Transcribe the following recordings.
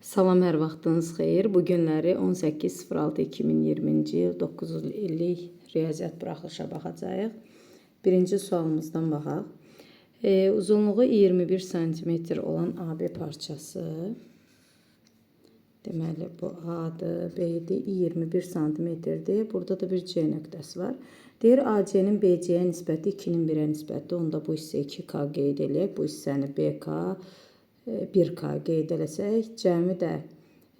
Salam, hər vaxtınız xeyir. Bu günləri 18.06.2020-ci il 9 illik riyaziyyat buraxılışa baxacağıq. Birinci sualımızdan baxaq. Uzunluğu 21 cm olan AB parçası. Deməli, bu A-dır, B-dir, 21 cm-dir. Burada da bir C nöqtəsi var. Deyir, AC-nin BC-yə nisbəti 2-nin 1-ə nisbətdir. Onda bu hissə 2K qeyd eləyək. Bu hissəni BK 1K qeyd eləsək, cəmi də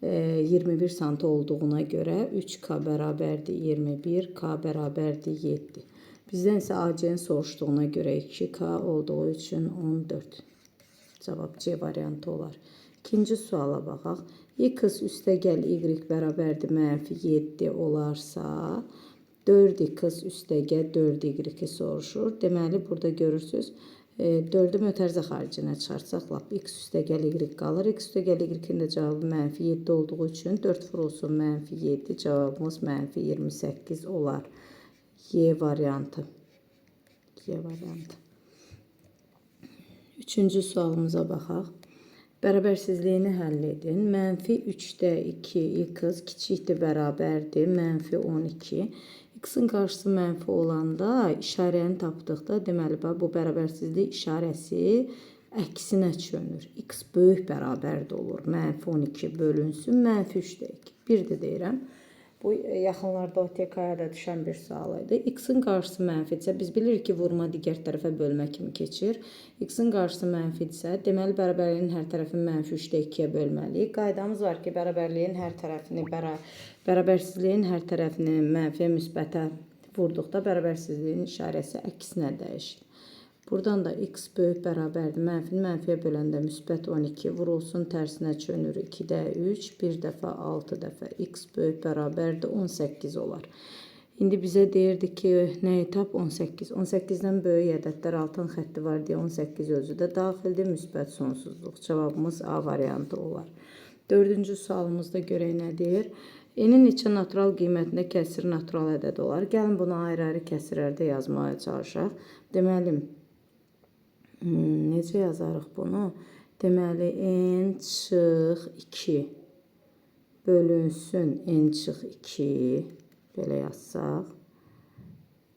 21 sant olduğuna görə 3K bərabərdir 21, K bərabərdir 7. Bizdən isə AC-nin soruşduğuna görə 2K olduğu üçün 14. Cavab C variantı olar. İkinci suala baxaq. X üstəgəl Y bərabərdir -7 olarsa, 4X üstəgəl 4Y soruşur. Deməli, burada görürsünüz, 4'ü mötərizə xaricinə çıxarsaq, lap X üstəgəl Y qalır. X üstəgəl Y-in də cavabı -7 olduğu üçün 4 vurulsun -7, cavabımız -28 olar. Y variantı. Y variantı. Üçüncü sualımıza baxaq. Bərabərsizliyini həll edin. -3'də 2x kiçikdir bərabərdir -12. X-in qarşısı mənfi olanda işarəni tapdıqda, deməli, bu bərabərsizlik işarəsi əksinə çönür. X böyük bərabərdə olur. -12 bölünsün -3'də 2. Bir də deyirəm. Bu yaxınlarda OTK-ya da düşən bir sual idi. X-in qarşısı mənfidirsə, biz bilirik ki, vurma digər tərəfə bölmə kimi keçir. X-in qarşısı mənfidirsə, deməli, bərabərliyin hər tərəfini -3'də 2-yə bölməliyik. Qaydamız var ki, bərabərsizliyin hər tərəfini mənfiyə müsbətə vurduqda bərabərsizliyin işarəsi əksinə dəyişir. Buradan da x böyük bərabərdir. Mənfini mənfiyə böləndə müsbət 12 vurulsun, tərsinə çönür 2'də 3, bir dəfə 6 dəfə. X böyük bərabərdir 18 olar. İndi bizə deyirdi ki, nəyi tap? 18. 18'dən böyük ədədlər altın xətti var deyə 18 özü də daxildir. Müsbət sonsuzluq. Cavabımız A variantı olar. Dördüncü sualımızda görək nə deyir? N'in neçə natural qiymətində kəsr natural ədəd olar. Gəlin bunu ayrı-ayrı kəsrlərdə yazmaya çalışaq. Deməli, necə yazarıq bunu? Deməli, n çıx 2 bölünsün n çıx 2. Belə yazsaq.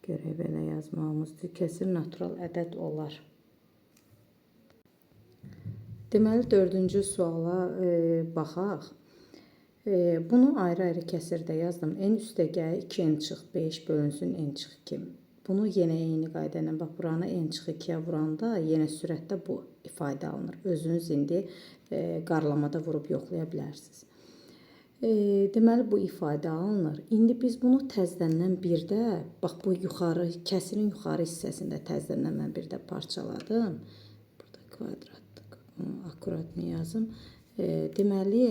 Görək, belə yazmamızdır. Kəsr natural ədəd olar. Deməli, dördüncü suala baxaq. Bunu ayrı-ayrı kəsrdə yazdım. N üstəgəl 2n çıx 5 bölünsün n çıx 2. Bunu yenə eyni qayda ilə, bax, buranı n çıx 2'yə vuranda yenə sürətdə bu ifadə alınır. Özünüz indi qarlamada vurub yoxlaya bilərsiniz. Deməli, bu ifadə alınır. İndi biz bunu təzdəndən birdə, bax, bu yuxarı, kəsirin yuxarı hissəsində təzdəndən mən birdə parçaladım. Burada kvadratdır. Akuratını yazım. Deməli,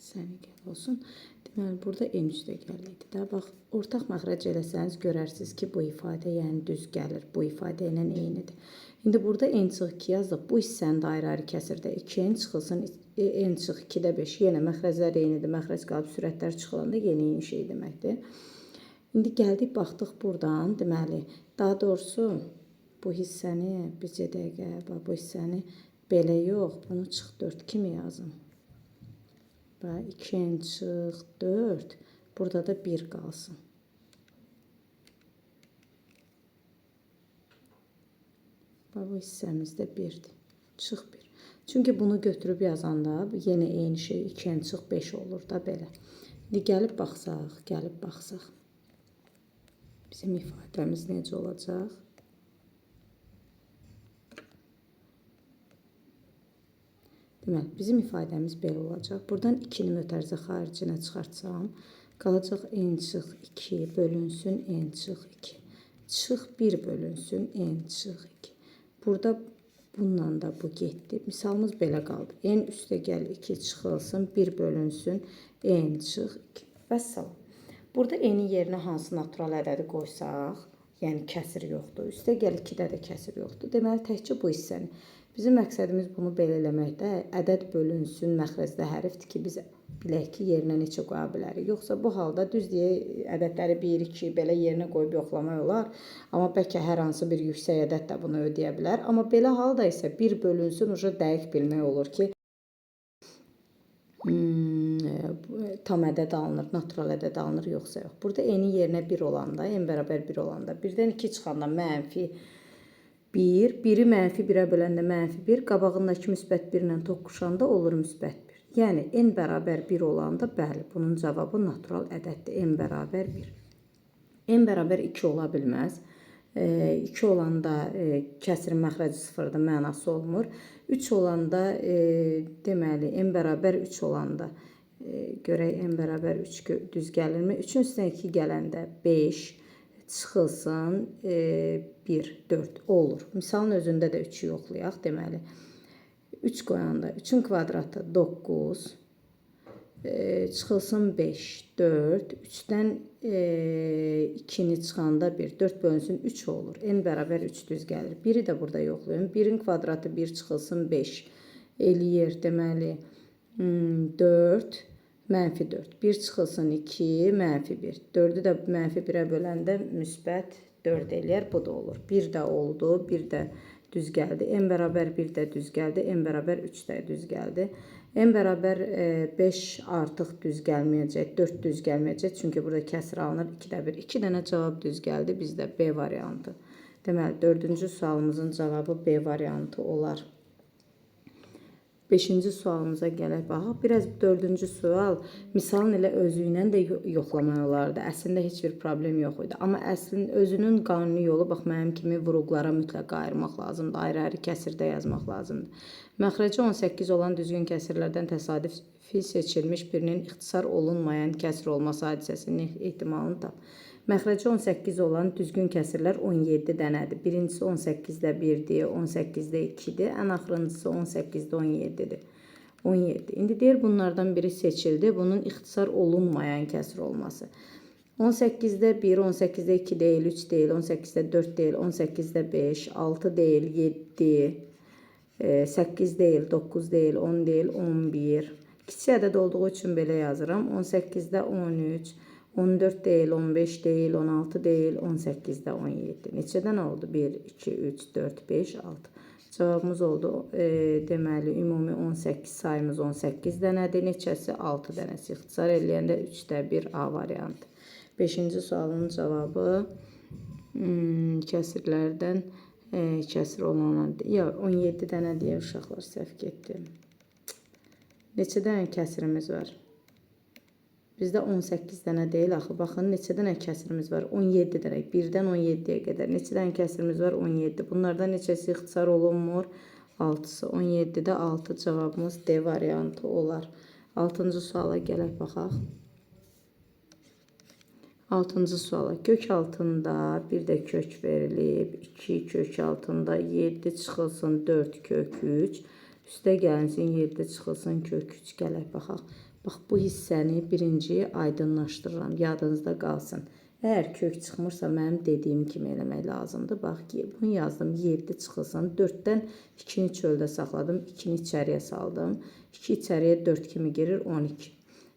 səni gəl olsun. Deməli, burada n üstəgəl idi də. Bax, ortaq məxrəc eləsəniz görərsiniz ki, bu ifadə yəni düz gəlir. Bu ifadə ilə eynidir. İndi burada n çıx 2 yazdıq. Bu hissəni də ayrı-ayrı kəsirdə 2n çıxılsın, n çıx 2'də 5. Yenə məxrəclər eynidir. Məxrəc qalıb sürətlər çıxılanda yenə eyni şey deməkdir. İndi gəldik, baxdıq buradan. Deməli, daha doğrusu bu hissəni, bircə dəqiqə, bu hissəni belə yox, bunu çıx 4 kimi yazın. 2n çıx 4, burada da 1 qalsın. Bu hissəmizdə 1'dir. Çıx 1. Çünki bunu götürüb yazanda yenə eyni şey 2n çıx 5 olur da belə. İndi gəlib baxsaq. Bizim ifadəmiz necə olacaq? Deməli, bizim ifadəmiz belə olacaq. Buradan 2'ni mötərizə xaricinə çıxartsam, qalacaq n çıx 2 bölünsün n çıx 2. Çıx 1 bölünsün n çıx 2. Burada bununla da bu getdi. Misalımız belə qaldı. N üstəgəl 2 çıxılsın, 1 bölünsün n çıx 2. Vəssalam. Burada n'in yerinə hansı natural ədədi qoysaq, yəni kəsir yoxdur. Üstəgəl 2'də də kəsir yoxdur. Deməli, təkcə bu hissəni. Bizim məqsədimiz bunu belə eləməkdə ədəd bölünsün məxrəcdə hərfdir ki, biz bilək ki, yerinə neçə qoya bilərik. Yoxsa bu halda düz deyək, ədədləri 1, 2 belə yerinə qoyub yoxlamaq olar. Amma bəlkə hər hansı bir yüksək ədəd də bunu ödəyə bilər. Amma belə halda isə 1 bölünsün, dəqiq bilmək olur ki, tam ədəd alınır, natural ədəd alınır, yoxsa yox. Burada n-in yerinə 1 olanda, n bərabər 1 olanda, 1-dən 2 çıxanda mənfi 1, 1-i mənfi 1-ə böləndə mənfi 1, qabağındakı müsbət 1 ilə toqquşanda olur müsbət 1. Yəni, n bərabər 1 olanda, bəli, bunun cavabı natural ədəddir, n bərabər 1. N bərabər 2 ola bilməz. 2 olanda kəsirin məxrəci sıfırdır, mənası olmur. 3 olanda, deməli, n bərabər 3 olanda, görək n bərabər 3 düz gəlirmi? 3-ün üstünə 2 gələndə 5, çıxılsın 1, 4 olur. Misalın özündə də 3-ü yoxlayaq, deməli. 3 qoyanda 3-ün kvadratı 9, çıxılsın 5, 4, 3-dən 2-ni çıxanda 1, 4 bölünsün 3 olur. N bərabər 3 düz gəlir. 1-i də burada yoxlayın. 1-in kvadratı 1 çıxılsın 5 eləyir, deməli 4, mənfi 4. 1 çıxılsın 2, mənfi 1. 4-ü də mənfi 1-ə böləndə müsbət 4 eləyər, bu da olur. 1 də oldu, 1 də düz gəldi. N bərabər 1 də düz gəldi. N bərabər 3 də düz gəldi. N bərabər 5 artıq düz gəlməyəcək. 4 düz gəlməyəcək. Çünki burada kəsir alınır. 2-də 1. 2 dənə cavab düz gəldi. Bizdə B variantı. Deməli, 4-cü sualımızın cavabı B variantı olar. 5-ci sualımıza gələk baxaq. Biraz 4-cü sual misalın elə özü ilə də yoxlamaq olardı. Əslində heç bir problem yox idi. Amma əslin özünün qanuni yolu, bax mənim kimi vuruqlara mütləq ayırmaq lazımdır. Ayrı-ayrı kəsirdə yazmaq lazımdır. Məxrəci 18 olan düzgün kəsirlərdən təsadüfi seçilmiş birinin ixtisar olunmayan kəsir olması hadisəsinin ehtimalını tap. Məxrəci 18 olan düzgün kəsirlər 17 dənədir. Birincisi 18-də 1-dir, 18-də 2-dir. Ən axırıncısı 18-də 17-dir. 17. İndi deyir, bunlardan biri seçildi. Bunun ixtisar olunmayan kəsir olması. 18-də 1, 18-də 2 deyil, 3 deyil, 18-də 4 deyil, 18-də 5, 6 deyil, 7, 8 deyil, 9 deyil, 10 deyil, 11. Kiçik ədəd olduğu üçün belə yazıram. 18-də 13, 14 deyil, 15 deyil, 16 deyil, 18-də 17. Neçədən oldu? 1, 2, 3, 4, 5, 6. Cavabımız oldu. Deməli, ümumi 18 sayımız 18 dənədir. Neçəsi? 6 dənəsi. İxtisar eləyəndə 3-də 1 A variantı. 5-ci sualın cavabı kəsirlərdən kəsir olan, 17 dənə deyə uşaqlar səhv getdi. Neçə dənə kəsirimiz var? Bizdə 18 dənə deyil axı. Baxın, neçə dənə kəsirimiz var? 17 dənə. 1-dən 17-yə qədər. Neçə dənə kəsirimiz var? 17. Bunlardan neçəsi ixtisar olunmur? 6-sı. 17-də 6 cavabımız D variantı olar. 6-cı suala gələk baxaq. 6-cı suala. Kök altında bir də kök verilib. 2 kök altında 7 çıxılsın 4 kök 3. Üstə gəlinsin 7 çıxılsın kök 3. Gələk baxaq. Bax, bu hissəni birinci aydınlaşdırıram. Yadınızda qalsın. Əgər kök çıxmırsa, mənim dediyim kimi eləmək lazımdır. Bax ki, bunu yazdım. 7 çıxılsın. 4-dən 2-ni çöldə saxladım. 2-ni içəriyə saldım. 2 içəriyə 4 kimi girir 12.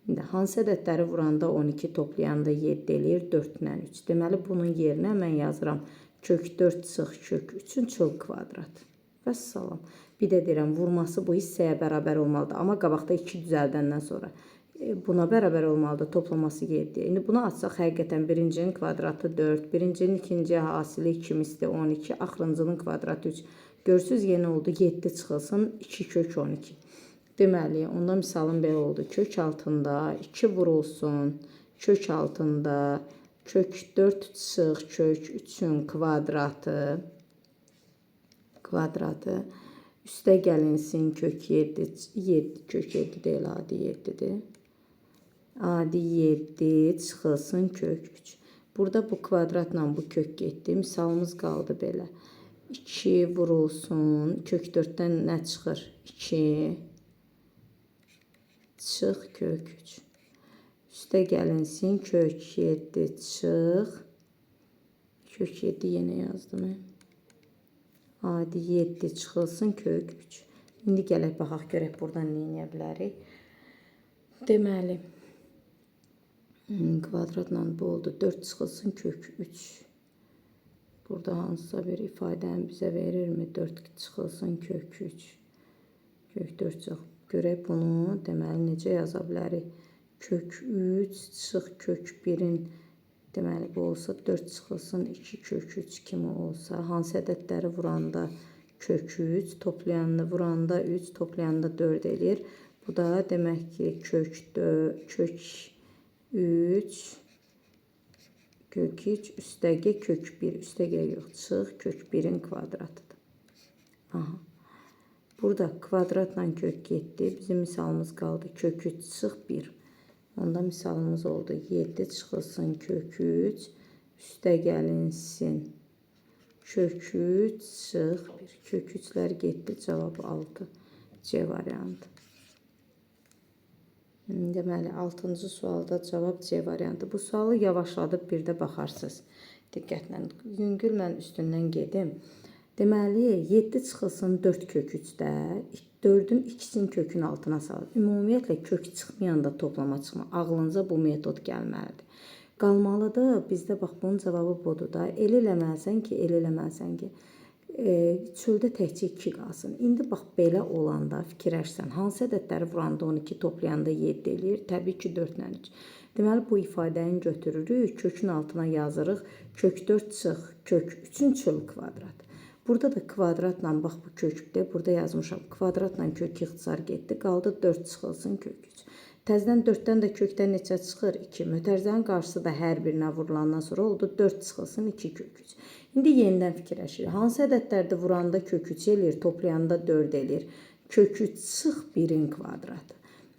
İndi hansı ədədləri vuranda 12, toplayanda 7 eləyir 4 ilə 3. Deməli, bunun yerinə mən yazıram. Kök 4 çıx kök 3-ün çöl kvadrat. Vəssalam. Bir də deyirəm, vurması bu hissəyə bərabər olmalıdır. Amma qabaqda 2 düzəldəndən sonra buna bərabər olmalıdır, toplaması 7. İndi bunu açsaq, həqiqətən birincinin kvadratı 4, birincinin ikinci hasili 2 misli 12, axırıncının kvadratı 3. Görsünüz, yenə oldu 7 çıxılsın 2 kök 12. Deməli, onda misalım belə oldu. Kök altında 2 vurulsun, kök altında kök 4 çıx kök 3-ün kvadratı, üstə gəlinsin kök 7, kök 7 deyil, adi 7-dir. Adi 7 çıxılsın kök 3. Burada bu kvadratla bu kök getdi. Misalımız qaldı belə. 2 vurulsun, kök 4-dən nə çıxır? 2 çıx kök 3. Üstə gəlinsin kök 7 çıx. Kök 7 yenə yazdım. Adi 7 çıxılsın kök 3. İndi gələk baxaq, görək buradan nə edə bilərik. Deməli, kvadratla bu oldu. 4 çıxılsın kök 3. Burada hansısa bir ifadəni bizə verirmi? 4 çıxılsın kök 3. Kök 4 çıx. Görək bunu deməli necə yaza bilərik? Kök 3 çıx kök 1-in deməli bu olsa 4 çıxılsın 2 kök 3 kimi olsa, hansı ədədləri vuranda kök 3, toplayanını vuranda 3, toplayanda 4 eləyir. Bu da demək ki kök 4, kök 3, kök 3 üstəgə kök 1, üstəgə yox, çıx kök 1-in kvadratıdır. Aha. Burada kvadratla kök getdi. Bizim misalımız qaldı. Kök 3 çıx 1. Onda misalımız oldu. 7 çıxılsın kök 3. Üstə gəlinsin. Kök 3 çıx 1. Kök 3'lər getdi. Cavab 6. C variantı. Deməli 6-cı sualda cavab C variantı. Bu sualı yavaşladıb bir də baxarsınız. Diqqətlə. Yüngül mən üstündən gedim. Deməli 7 çıxılsın 4 kök 3-də 4-ün ikisinin kökün altına salır. Ümumiyyətlə kök çıxmayanda toplama çıxma. Ağlınıza bu metod gəlməlidir. Qalmalıdır. Bizdə bax bunun cavabı budur da. El eləməlisən ki, çöldə təkcə 2 qalsın. İndi bax belə olanda fikirləşsən, hansı ədədləri vuranda 12 toplayanda 7 eləyir? Təbii ki 4 ilə 3. Deməli bu ifadəni götürürük, kökün altına yazırıq. Kök 4 çıx kök 3-ün çöl kvadratı. Burada da kvadratla bax bu kökdə, burada yazmışam. Kvadratla kök ixtisar getdi. Qaldı 4 çıxılsın kök 3. Təzədən 4-dən də kökdən neçə çıxır? 2. Mötərizənin qarşısı da hər birinə vurulandan sonra oldu 4 çıxılsın 2 kök 3. İndi yenidən fikirləşirik. Hansı ədədlərdə vuranda kök 3 eləyir, toplayanda 4 eləyir? Kök 3 çıx 1-in kvadratı.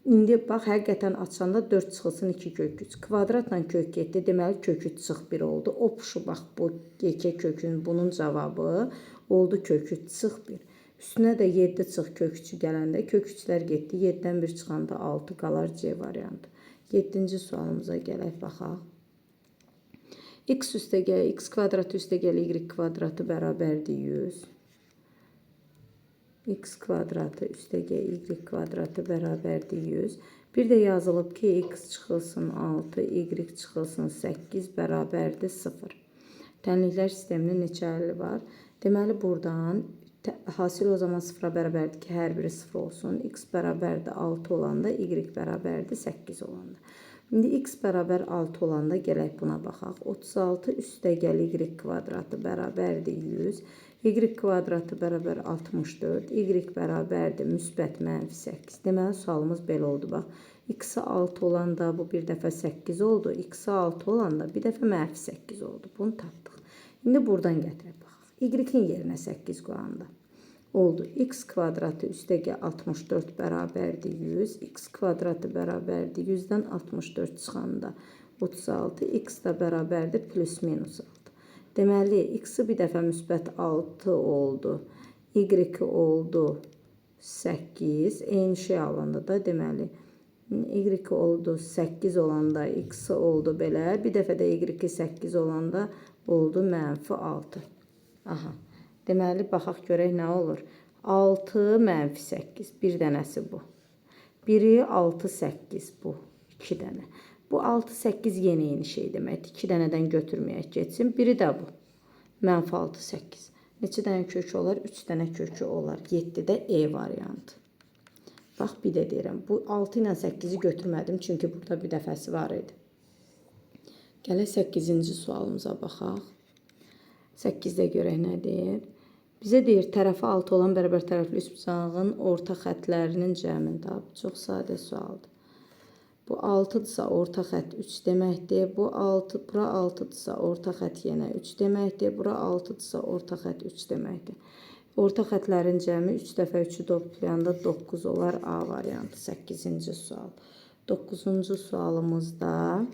İndi bax həqiqətən açanda 4 çıxılsın 2 kök 3. Kvadratla kök getdi. Deməli kök 3 çıx 1 oldu. Opşu bax bu yekə kökün bunun cavabı oldu kök 3 çıx 1. Üstünə də 7 çıx kök 3 gələndə kök 3'lər getdi. 7-dən 1 çıxanda 6 qalar C variantı. 7-ci sualımıza gələk baxaq. X üstəgəl x kvadratı üstəgəl y kvadratı bərabərdir 100. X kvadratı üstəgəl y kvadratı bərabərdir 100. Bir də yazılıb ki x çıxılsın 6, y çıxılsın 8 bərabərdir 0. Tənliklər sisteminin neçə həlli var? Deməli buradan hasil o zaman 0-a bərabərdir ki, hər biri 0 olsun. X bərabərdir 6 olanda, y bərabərdir 8 olanda. İndi x bərabər 6 olanda gələk buna baxaq. 36 üstəgəl y kvadratı bərabərdir 100. Y kvadratı bərabər 64. Y bərabərdir müsbət mənfi 8. Deməli sualımız belə oldu bax. X-i 6 olanda bu bir dəfə 8 oldu. X-i 6 olanda bir dəfə mənfi 8 oldu. Bunu tapdıq. İndi buradan gətirək baxaq. Y-in yerinə 8 qoyanda oldu. X kvadratı üstəgəl 64 bərabərdir 100. X kvadratı bərabərdir 100-dən 64 çıxanda 36. X da bərabərdir plus minus 6. Deməli X-i bir dəfə müsbət 6 oldu. Y oldu 8. Eyni şey alanda da deməli Y oldu 8 olanda X oldu belə. Bir dəfə də Y 8 olanda oldu mənfi 6. Aha. Deməli baxaq görək nə olur. 6 mənfi 8. Bir dənəsi bu. Biri 6 8 bu. 2 dənə. Bu 6 8 yeni şey deməkdir. 2 dənədən götürməyək getsin. Biri də bu. Mənfi 6 8. Neçə dənə kökü olar? 3 dənə kökü olar. 7 də E variantı. Bax bir də deyirəm. Bu 6 ilə 8-i götürmədim. Çünki burada bir dəfəsi var idi. Gələk 8-ci sualımıza baxaq. 8-də görək nə deyir? Bizə deyir, tərəfi 6 olan bərabər tərəfli üçbucağın orta xətlərinin cəmini tap. Çox sadə sualdır. Bu 6-dırsa orta xət 3 deməkdir. Bu 6, bura 6-dırsa orta xət yenə 3 deməkdir. Bura 6-dırsa orta xət 3 deməkdir. Orta xətlərin cəmi 3 dəfə 3-ü toplayanda 9 olar. A variantı 8-ci sual. 9-cu sualımızda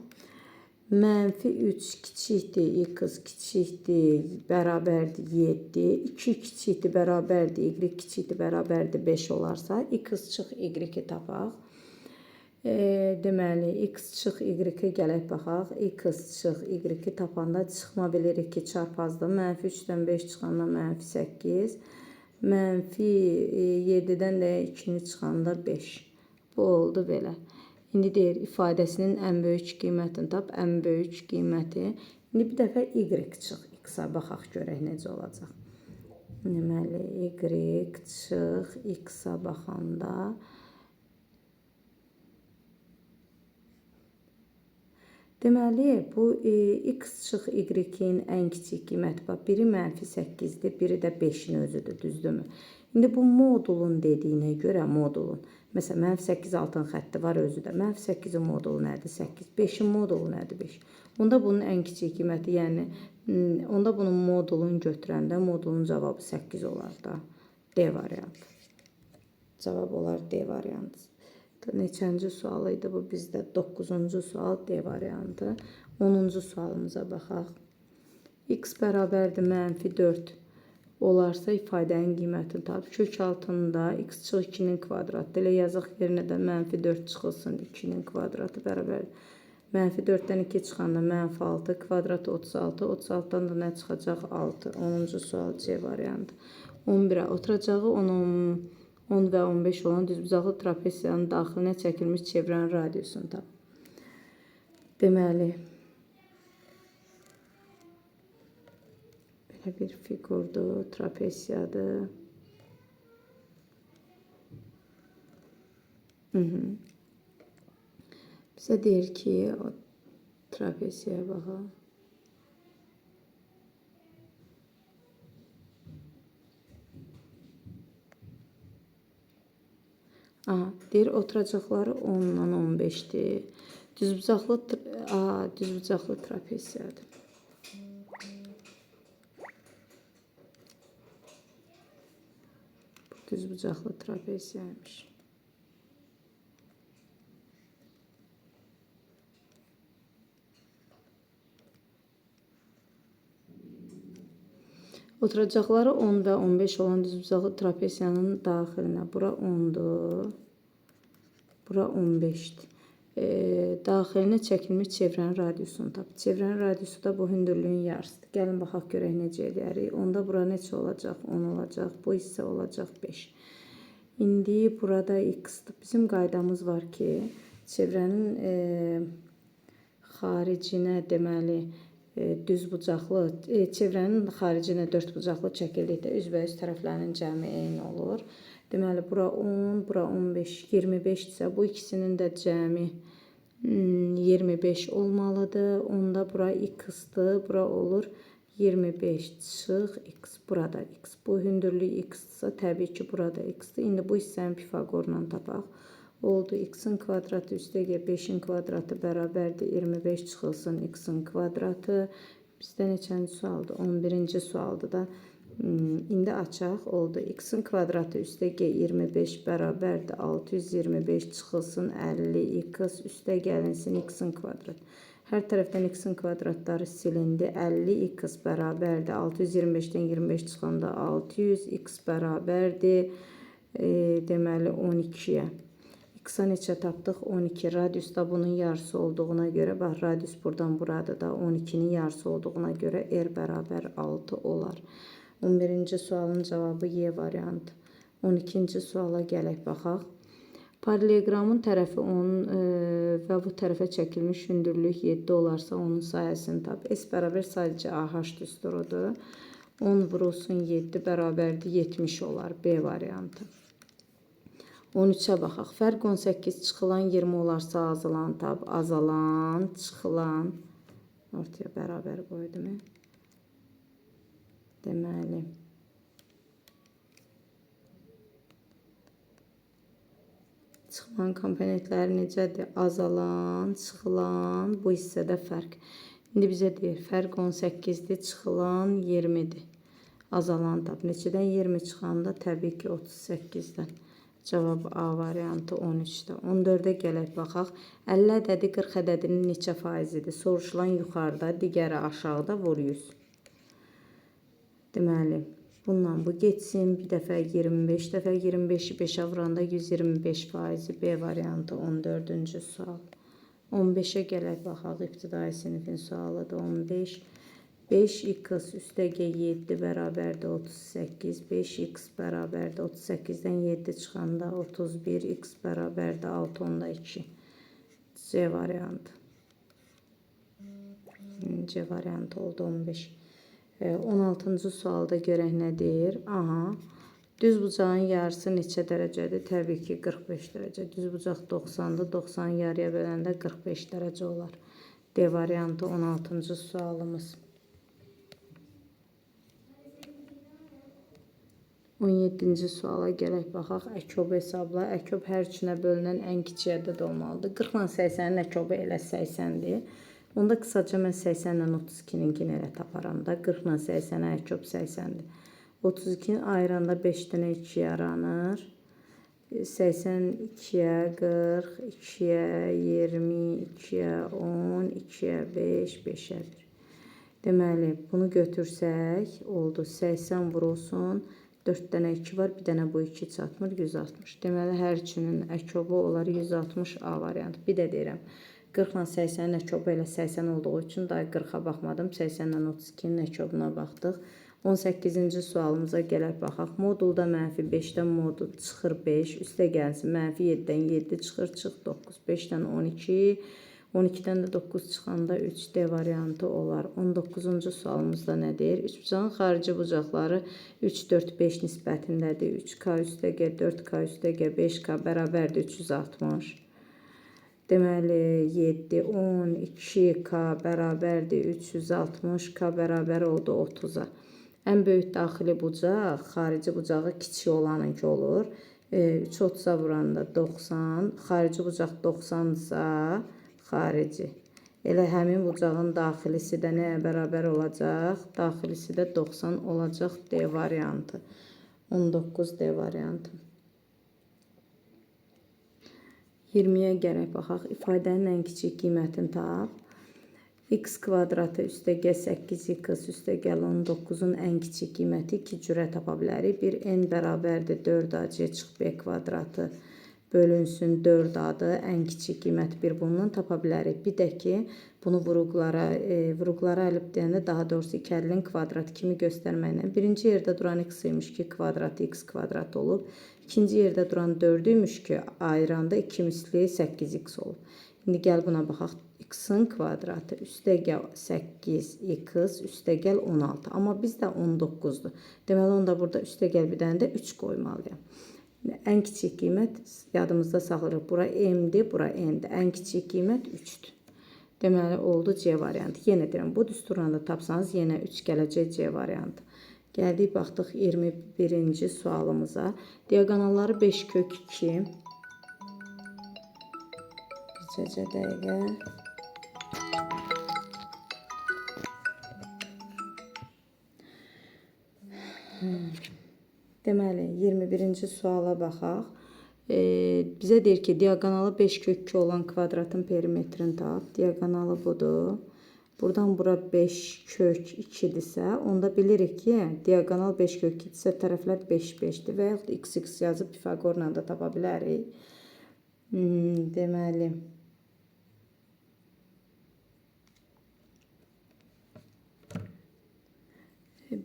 mənfi 3 kiçikdir, x kiçikdir, bərabərdir 7, 2 kiçikdir, bərabərdir, y kiçikdir, bərabərdir 5 olarsa, x çıx y-i tapaq. Deməli, x çıx y-i gələk baxaq. X çıx y-i tapanda çıxma bilirik ki, çarpazdır. Mənfi 3-dən 5 çıxanda mənfi 8. Mənfi 7-dən də 2-ni çıxanda 5. Bu oldu belə. İndi deyir ifadəsinin ən böyük qiymətini tap, ən böyük qiyməti. İndi bir dəfə y çıx. X-a baxaq görək necə olacaq. Deməli y çıx x-a baxanda deməli bu x çıx y-in ən kiçik qiyməti bax. Biri -8-dir, biri də 5-in özüdür, düzdürmü? İndi bu modulun dediyinə görə modulun məsələn -8 altın xətti var özü də. -8-in modulu nədir? 8. 5-in modulu nədir? 5. Onda bunun ən kiçik qiyməti, yəni onda bunun modulunu götürəndə modulun cavabı 8 olar da. D variantı. Cavab olar D variantı. Neçənci sual idi bu bizdə? 9-cu sual D variantı. 10-cu sualımıza baxaq. X bərabərdir -4 olarsa ifadənin qiymətini tap. Kök altında x çıx 2-nin kvadratı. Elə yazıq yerinə də -4 çıxılsın 2-nin kvadratı bərabər. -4-dən 2 çıxanda -6 kvadratı 36. 36-dan da nə çıxacaq? 6. 10-cu sual C variantı. 11-ə oturacağı 10 və 15 olan düzbucaqlı trapesiyanın daxilinə çəkilmiş çevrənin radiusunu tap. Deməli belə bir fiqurdur, trapesiyadır. Bizə deyir ki, o trapesiyaya baxaq. Aha, deyir oturacaqları 10-dan 15-dir. Düzbucaqlı trapesiyadır. Bu düzbucaqlı trapesiyaymış. Oturacaqları 10 və 15 olan düzbucaqlı trapesiyanın daxilinə. Bura 10-dur. Bura 15-dir. Daxilinə çəkilmiş çevrənin radiusunu tap. Çevrənin radiusu da bu hündürlüyün yarısıdır. Gəlin baxaq görək necə edərik. Onda bura neçə olacaq? 10 olacaq. Bu isə olacaq 5. İndi burada x-dir. Bizim qaydamız var ki, çevrənin xaricinə deməli düzbucaqlı, çevrənin xaricinə dördbucaqlı çəkildikdə üzbəüz tərəflərinin cəmi eyni olur. Deməli, bura 10, bura 15, 25-dirsə, bu ikisinin də cəmi 25 olmalıdır. Onda bura x-dır, bura olur 25 çıx x, burada x. Bu hündürlük x-dırsa, təbii ki, burada x-dır. İndi bu hissəni Pifaqorla tapaq. Oldu x-in kvadratı üstəgə 5-in kvadratı bərabərdir 25 çıxılsın x-in kvadratı. Bizdə neçənci sualdır? 11-ci sualdır da. İndi açaq. Oldu x-in kvadratı üstəgə 25 bərabərdir 625 çıxılsın 50x üstə gəlinsin x-in kvadratı. Hər tərəfdən x-in kvadratları silindi. 50x bərabərdir 625-dən 25 çıxanda 600 x bərabərdir deməli 12-yə. X-a neçə tapdıq? 12. Radius da bunun yarısı olduğuna görə, bax, radius buradan buradır da 12-nin yarısı olduğuna görə R bərabər 6 olar. 11-ci sualın cavabı Y variantı. 12-ci suala gələk baxaq. Paralelogramın tərəfi 10 və bu tərəfə çəkilmiş hündürlük 7 olarsa onun sayəsini tap. S bərabər sadəcə AH düsturudur. 10 vurulsun 7 bərabərdir 70 olar. B variantı. 13-ə baxaq. Fərq 18 çıxılan 20 olarsa azalan tap. Azalan, çıxılan. Ortaya bərabər qoydum. Deməli. Çıxılan komponentləri necədir? Azalan, çıxılan, bu hissədə fərq. İndi bizə deyir, fərq 18-dir, çıxılan 20-dir. Azalan tap. Neçədən 20 çıxanda? Təbii ki, 38-dən. Cavab A variantı 13-də. 14-də gələk baxaq. 50 ədədi 40 ədədinin neçə faizidir? Soruşulan yuxarıda, digəri aşağıda, vur 100. Deməli, bundan bu geçsin. Bir dəfə 25 dəfə 25-i 5-ə vuranda 125 faizi. B variantı 14-cü sual. 15-ə gələk baxaq. İbtidai sinifin sualıdır. 15. 5x üstəgə 7 bərabərdir 38. 5x bərabərdir 38-dən 7 çıxanda 31. X bərabərdir 6 onda 2. C variantı. C variantı oldu 15. 16-cı sualda görək nə deyir? Aha. Düz bucağın yarısı neçə dərəcədir? Təbii ki 45 dərəcə. Düz bucaq 90-dır. 90 yarıya böləndə 45 dərəcə olar. D variantı 16-cı sualımız. 17-ci suala gələk baxaq. Əkob hesabla. Əkob hər üçünə bölünən ən kiçik ədəd olmalıdır. 40 ilə 80-in əkobu elə 80-dir. Onda qısaca mən 80 ilə 32-ninkini elə taparam da. 40 ilə 80-ə əkob 80-dir. 32-ni ayıranda 5 dənə 2 yaranır. 82-yə 40, 2-yə 20, 2-yə 10, 2-yə 5, 5-ə 1. Deməli, bunu götürsək, oldu 80 vurulsun. 4 dənə 2 var, bir dənə bu 2 çatmır, 160. Deməli, hər üçünün əkobu olar 160 A variantı. Bir də deyirəm, 40 ilə 80-in əkobu elə 80 olduğu üçün daha 40-a baxmadım. 80 ilə 32-nin əkobuna baxdıq. 18-ci sualımıza gələk baxaq. Modulda -5-dən modul çıxır 5, üstə gəlsin. -7-dən 7 çıxır, çıx 9. 5-dən 12, 12-dən də 9 çıxanda 3D variantı olar. 19-cu sualımızda nə deyir? Üçbucağın xarici bucaqları 3, 4, 5 nisbətindədir. 3K üstə G, 4K üstə G, 5K bərabərdir 360. Deməli, 7, 10, 2K bərabərdir 360, K bərabər oldu 30-a. Ən böyük daxili bucaq, xarici bucağı kiçik olanınki olur. 3 30-a vuranda 90, xarici bucaq 90-dırsa, xarici. Elə həmin bucağın daxilisi də nəyə bərabər olacaq? Daxilisi də 90 olacaq D variantı. 19 D variantı. 20-yə gələk baxaq. İfadənin ən kiçik qiymətini tap. X kvadratı üstə G 8x üstə gəl 19-un ən kiçik qiyməti 2 cürə tapa bilərik. Bir n bərabərdir 4ac çıx B kvadratı bölünsün 4a-dır. Ən kiçik qiyməti bir bundan tapa bilərik. Bir də ki, bunu vuruqlara əlib deyəndə, daha doğrusu 2 əlinin kvadratı kimi göstərməklə. Birinci yerdə duran x imiş ki, kvadratı x kvadrat olub. İkinci yerdə duran 4 imiş ki, ayıranda 2 misli 8x olub. İndi gəl buna baxaq. X-in kvadratı üstə gəl 8x üstə gəl 16. Amma bizdə 19-dur. Deməli, onda burada üstə gəl bir dənə də 3 qoymalıyam. Ən kiçik qiymət yadımızda saxlayırıq. Bura m-dir, bura n-dir. Ən kiçik qiymət 3-dür. Deməli, oldu C variantı. Yenə deyirəm, bu düsturla da tapsanız yenə 3 gələcək C variantı. Gəldik, baxdıq 21-ci sualımıza. Diagonalları 5 kök 2. Bircəcə dəqiqə. Deməli, 21-ci suala baxaq. Bizə deyir ki, diagonalı 5 kök 2 olan kvadratın perimetrini tap. Diagonalı budur. Buradan bura 5 kök 2-dirsə, onda bilirik ki, diagonal 5 kök 2-dirsə, tərəflər 5, 5-dir və yaxud x yazıb Pifagorla da tapa bilərik. Deməli,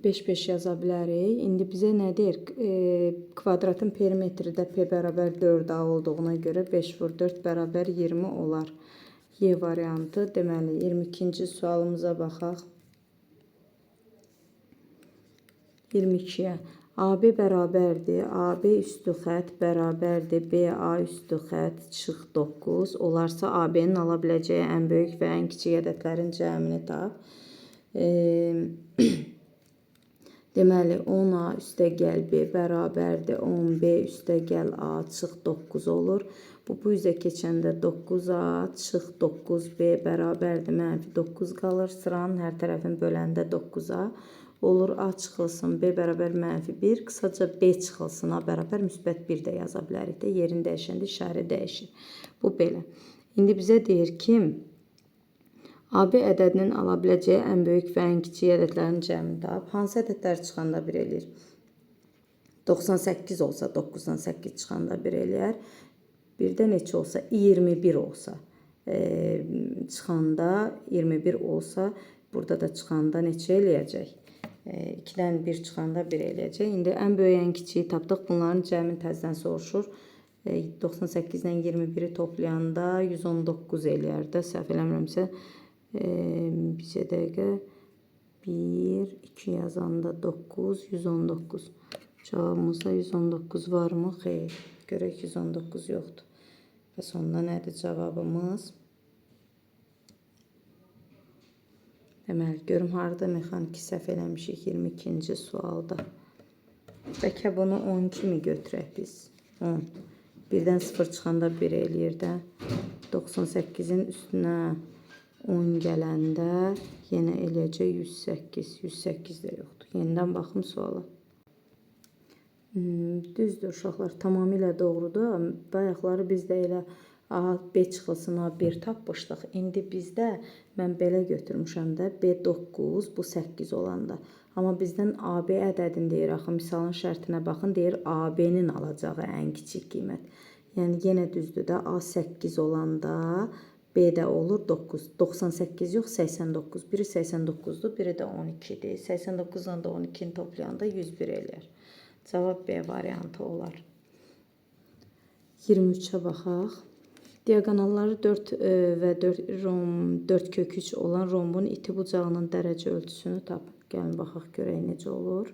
5 yaza bilərik. İndi bizə nə deyir? Kvadratın perimetri də P bərabər 4A olduğuna görə 5 vur 4 bərabər 20 olar. Y variantı. Deməli, 22-ci sualımıza baxaq. 22-yə. AB bərabərdir. AB üstü xət bərabərdir. BA üstü xət çıx 9. Olarsa AB-nin ala biləcəyi ən böyük və ən kiçik ədədlərin cəmini tap. Deməli, 10A üstə gəl B bərabərdir 10B üstə gəl A çıx 9 olur. Bu üzə keçəndə 9A çıx 9B bərabərdir -9 qalır. Sıranın hər tərəfini böləndə 9A olur. A çıxılsın B bərabər -1. Qısaca B çıxılsın A bərabər müsbət 1 də yaza bilərik də. Yerini dəyişəndə işarə dəyişir. Bu belə. İndi bizə deyir ki, AB ədədinin ala biləcəyi ən böyük və ən kiçik ədədlərin cəmini tap. Hansı ədədlər çıxanda 1 eləyir? 98 olsa 9-dan 8 çıxanda 1 eləyər. Bir də neçə olsa? 21 olsa. Çıxanda 21 olsa, burada da çıxanda neçə eləyəcək? 2-dən 1 çıxanda 1 eləyəcək. İndi ən böyük, ən kiçiyi tapdıq. Bunların cəmini təzədən soruşur. 98 ilə 21-i toplayanda 119 eləyər də, səhv eləmirəmsə. Bir dəqiqə. 1, 2 yazanda 9, 119. Cavabımızda 119 varmı? Xeyr. Görək 119 yoxdur. Bəs onda nədir cavabımız? Deməli, görüm harada mexaniki səhv eləmişik 22-ci sualda. Bəlkə bunu 10 kimi götürək biz. 10. Birdən 0 çıxanda 1 eləyir də. 98-in üstünə 10 gələndə yenə eləyəcək 108. 108 də yoxdur. Yenidən baxım suala. Düzdür uşaqlar, tamamilə doğrudur. Bayaqları bizdə elə A, B çıxılsın, A, 1 tapmışdıq. İndi bizdə mən belə götürmüşəm də B9, bu 8 olanda. Amma bizdən AB ədədini deyir. Axı misalın şərtinə baxın, deyir AB-nin alacağı ən kiçik qiymət. Yəni yenə düzdür də A8 olanda B də olur 9. 98 yox, 89. Biri 89-dur, biri də 12-dir. 89 ilə də 12-ni toplayanda 101 eləyər. Cavab B variantı olar. 23-ə baxaq. Diagonalları 4 və 4 kök 3 olan rombun iti bucağının dərəcə ölçüsünü tap. Gəlin baxaq görək necə olur.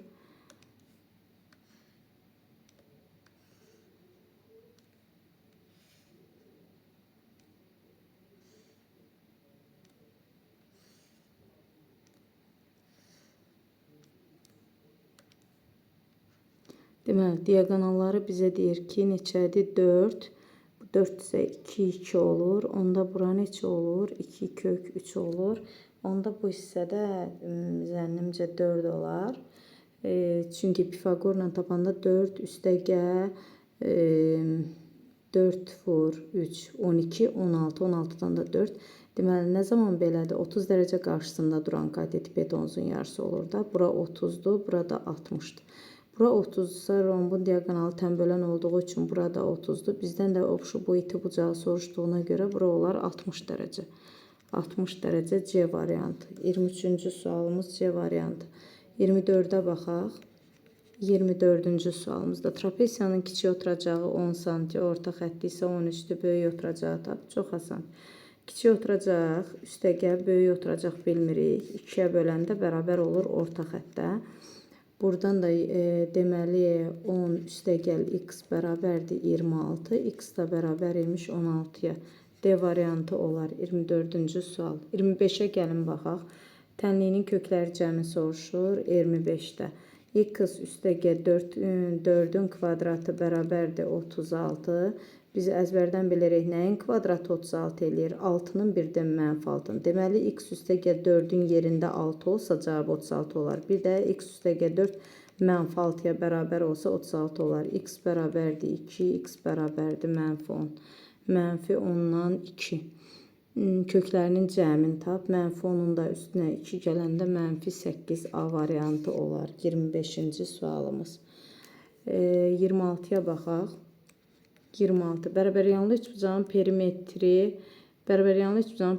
Deməli, diagonalları bizə deyir ki, neçədir? 4. 4 isə 2, 2 olur. Onda bura neçə olur? 2 kök 3 olur. Onda bu hissədə zənnimcə 4 olar. Çünki Pifaqorla tapanda 4 üstəgə 4 vur 3, 12, 16. 16-dan da 4. Deməli, nə zaman belədir? 30 dərəcə qarşısında duran katet betonuzun yarısı olur da. Bura 30-dur, bura da 60-dır. Bura 30-sa rombun diagonalı tənbölən olduğu üçün burada 30-dur. Bizdən də obşu bu iti bucağı soruşduğuna görə bura olar 60 dərəcə. 60 dərəcə C variantı. 23-cü sualımız C variantı. 24-ə baxaq. 24-cü sualımızda trapesiyanın kiçik oturacağı 10 cm, orta xətti isə 13-dür, böyük oturacağı tap. Çox asan. Kiçik oturacaq, üstəgə böyük oturacaq bilmirik. 2-yə böləndə bərabər olur orta xəttə. Buradan da deməli 10 üstəgəl x bərabərdir 26, x da bərabər imiş 16-ya. D variantı olar 24-cü sual. 25-ə gəlin baxaq. Tənliyinin kökləri cəmi soruşur 25-də. X üstəgə 4-ün kvadratı bərabərdir 36. Biz əzbərdən bilirik nəyin kvadratı 36 eləyir? 6-nın birdən mənfi 6-nın. Deməli, x üstəgə 4-ün yerində 6 olsa cavab 36 olar. Bir də x üstəgə 4 mənfi 6-ya bərabər olsa 36 olar. X bərabərdir 2, x bərabərdir mənfi 10. Mənfi 10-dan 2. Köklərinin cəmini tap. Mənfi 10-un da üstünə 2 gələndə mənfi 8A variantı olar. 25-ci sualımız. 26-ya baxaq. 26. Bərabəryanlı üçbucağın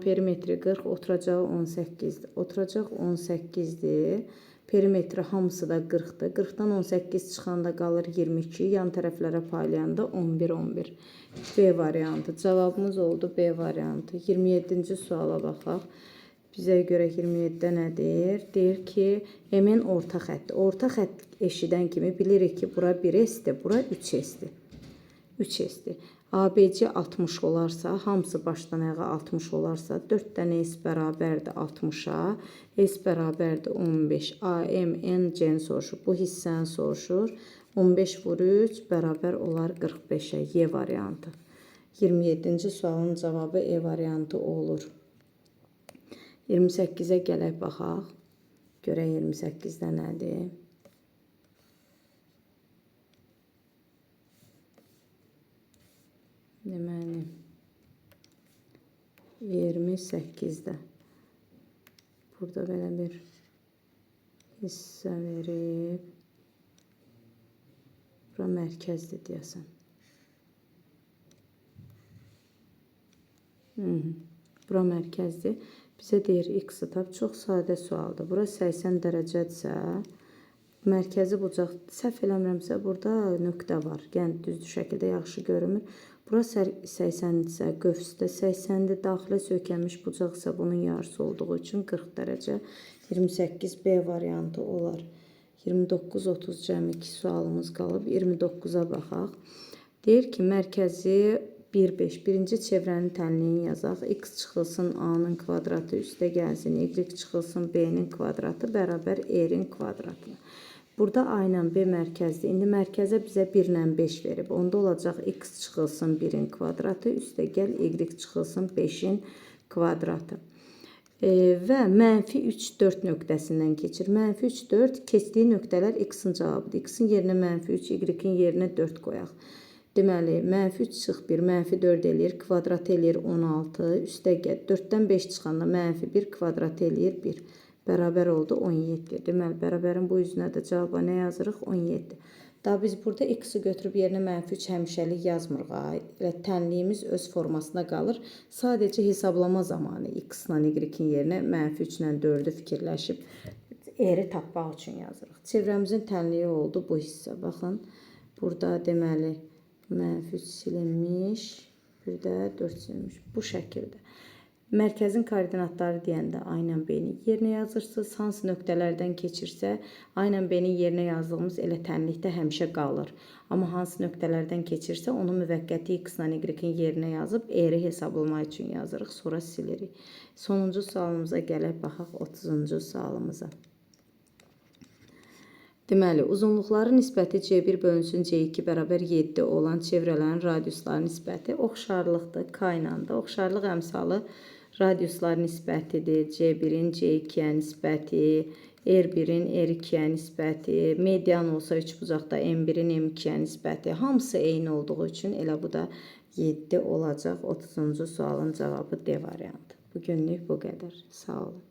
perimetri 40, oturacağı 18-dir. Oturacaq 18-dir. Perimetri hamısı da 40-dır. 40-dan 18 çıxanda qalır 22. Yan tərəflərə paylayanda 11, 11. B variantı. Cavabımız oldu B variantı. 27-ci suala baxaq. Bizə görə 27-də nədir? Deyir ki, M-in orta xətti. Orta xətt eşidən kimi bilirik ki, bura 1S-dir, bura 3S-dir. 3S-dir. ABC 60 olarsa, hamısı başdan ayağa 60 olarsa, 4 dənə S bərabərdir 60-a, S bərabərdir 15, AM, NC-ni soruşur, bu hissəni soruşur. 15 vur 3 bərabər olar 45-ə, Y variantı. 27-ci sualın cavabı E variantı olur. 28-ə gələk baxaq. Görək 28-də nədir? Deməli, 28-də burada belə bir hissə verib. Bura mərkəzdir deyəsən. Bura mərkəzdir. Bizə deyir x-i tap. Çox sadə sualdır. Bura 80 dərəcədirsə, Mərkəzi bucaq, səhv eləmirəmsə, burada nöqtə var. Yəni düzdür şəkildə yaxşı görünmür. Bura 80-dirsə, qövsdə 80-dir. Daxilə söykənmiş bucaqsa bunun yarısı olduğu üçün 40 dərəcə. 28B variantı olar. 29-30 cəmi 2 sualımız qalıb. 29-a baxaq. Deyir ki, mərkəzi 1,5. Birinci çevrənin tənliyini yazaq. X çıxılsın A-nın kvadratı üstə gəlsin. Y çıxılsın B-nin kvadratı bərabər E-nin kvadratı. Burada A ilə B mərkəzdir. İndi mərkəzə bizə 1 ilə 5 verib. Onda olacaq X çıxılsın 1-in kvadratı üstə gəl Y çıxılsın 5-in kvadratı. Və mənfi 3, 4 nöqtəsindən keçir. Mənfi 3, 4 keçdiyi nöqtələr X-in cavabıdır. X-in yerinə mənfi 3, Y-in yerinə 4 qoyaq. Deməli, mənfi 3 çıx 1, mənfi 4 eləyir, kvadrat eləyir 16, üstə gəl. 4-dən 5 çıxanda mənfi 1, kvadrat eləyir 1. Bərabər oldu 17. Deməli, bərabərin bu üzünə də cavaba nə yazırıq? 17. Daha biz burada X-i götürüb yerinə mənfi 3 həmişəlik yazmırıq. Elə tənliyimiz öz formasına qalır. Sadəcə hesablama zamanı X-la Y-in yerinə mənfi 3 ilə 4-ü fikirləşib E-ri tapmaq üçün yazırıq. Çevrəmizin tənliyi oldu bu hissə. Baxın, burada deməli mənfi 3 silinmiş, bir də 4 silinmiş. Bu şəkildə. Mərkəzin koordinatları deyəndə A ilə B-ni yerinə yazırsınız. Hansı nöqtələrdən keçirsə, A ilə B-ni yerinə yazdığımız elə tənlikdə həmişə qalır. Amma hansı nöqtələrdən keçirsə, onu müvəqqəti X ilə Y-in yerinə yazıb E-ri hesablamaq üçün yazırıq, sonra silirik. Sonuncu sualımıza gələk, baxaq 30-cu sualımıza. Deməli, uzunluqları nisbəti C1 bölünsün C2 bərabər 7 olan çevrələrin radiusları nisbəti oxşarlıqdır, K ilə də. Oxşarlıq əmsalı radiuslar nisbətidir. C1-in C2-yə nisbəti, R1-in R2-yə nisbəti, median olsa 3 bucaqda M1-in M2-yə nisbəti. Hamısı eyni olduğu üçün elə bu da 7 olacaq. 30-cu sualın cavabı D variantı. Bugünlük bu qədər. Sağ olun.